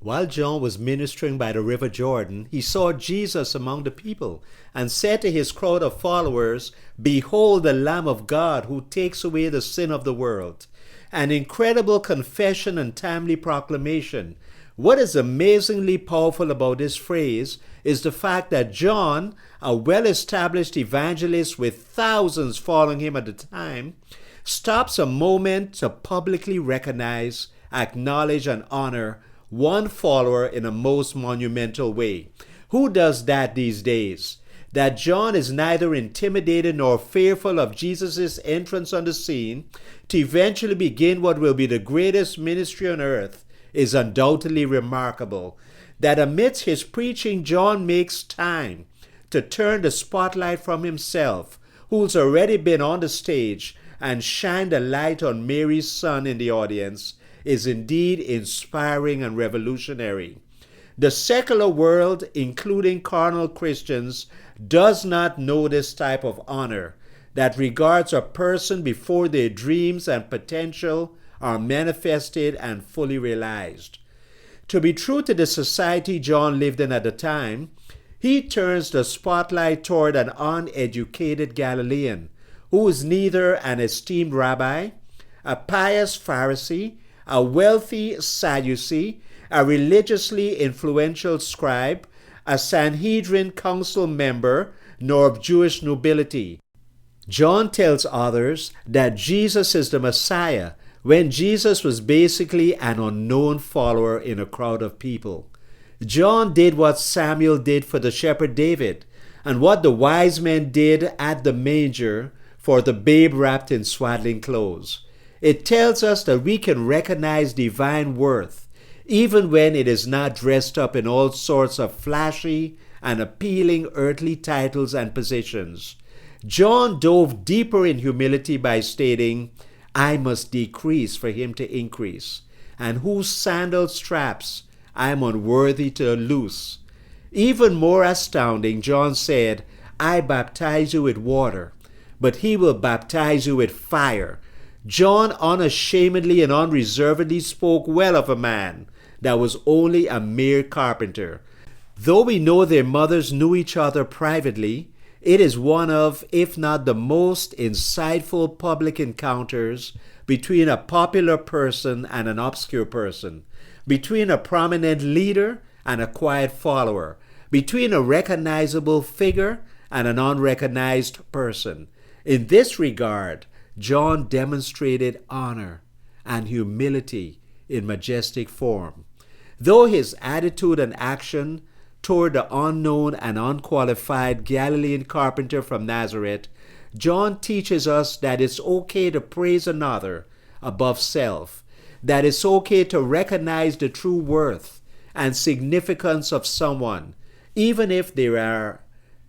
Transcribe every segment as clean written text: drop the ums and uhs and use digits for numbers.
While John was ministering by the river Jordan, he saw Jesus among the people and said to his crowd of followers, "Behold the Lamb of God who takes away the sin of the world." An incredible confession and timely proclamation. What is amazingly powerful about this phrase is the fact that John, a well-established evangelist with thousands following him at the time, stops a moment to publicly recognize, acknowledge, and honor one follower in a most monumental way. Who does that these days? That John is neither intimidated nor fearful of Jesus' entrance on the scene to eventually begin what will be the greatest ministry on earth is undoubtedly remarkable. That amidst his preaching, John makes time to turn the spotlight from himself, who's already been on the stage, and shine the light on Mary's son in the audience, is indeed inspiring and revolutionary. The secular world, including carnal Christians, does not know this type of honor that regards a person before their dreams and potential are manifested and fully realized. To be true to the society John lived in at the time, he turns the spotlight toward an uneducated Galilean who is neither an esteemed rabbi, a pious Pharisee, a wealthy Sadducee, a religiously influential scribe, a Sanhedrin council member, nor of Jewish nobility. John tells others that Jesus is the Messiah when Jesus was basically an unknown follower in a crowd of people. John did what Samuel did for the shepherd David, and what the wise men did at the manger for the babe wrapped in swaddling clothes. It tells us that we can recognize divine worth even when it is not dressed up in all sorts of flashy and appealing earthly titles and positions. John dove deeper in humility by stating, "I must decrease for him to increase, and whose sandal straps I am unworthy to loose." Even more astounding, John said, "I baptize you with water, but he will baptize you with fire." John unashamedly and unreservedly spoke well of a man that was only a mere carpenter. Though we know their mothers knew each other privately, it is one of, if not the most insightful public encounters between a popular person and an obscure person, between a prominent leader and a quiet follower, between a recognizable figure and an unrecognized person. In this regard, John demonstrated honor and humility in majestic form. Though his attitude and action toward the unknown and unqualified Galilean carpenter from Nazareth, John teaches us that it's okay to praise another above self, that it's okay to recognize the true worth and significance of someone, even if they are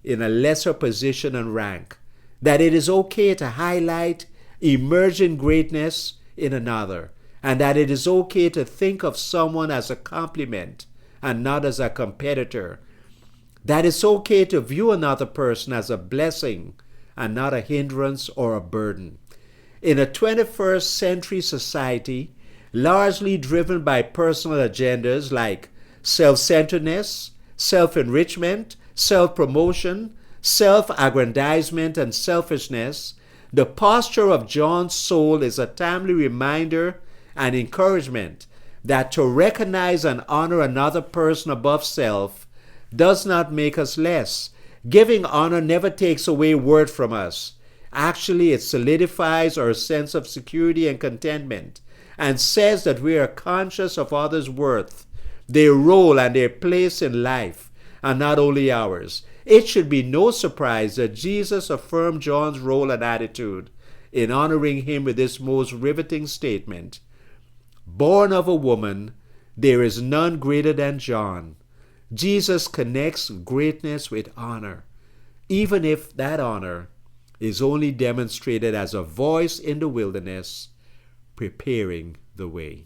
in a lesser position and rank, that it is okay to highlight emerging greatness in another, and that it is okay to think of someone as a compliment and not as a competitor, that it's okay to view another person as a blessing and not a hindrance or a burden. In a 21st century society, largely driven by personal agendas like self-centeredness, self-enrichment, self-promotion, self-aggrandizement, and selfishness, the posture of John's soul is a timely reminder and encouragement that to recognize and honor another person above self does not make us less. Giving honor never takes away worth from us. Actually, it solidifies our sense of security and contentment and says that we are conscious of others' worth, their role, and their place in life, and not only ours. It should be no surprise that Jesus affirmed John's role and attitude in honoring him with this most riveting statement: "Born of a woman, there is none greater than John." Jesus connects greatness with honor, even if that honor is only demonstrated as a voice in the wilderness, preparing the way.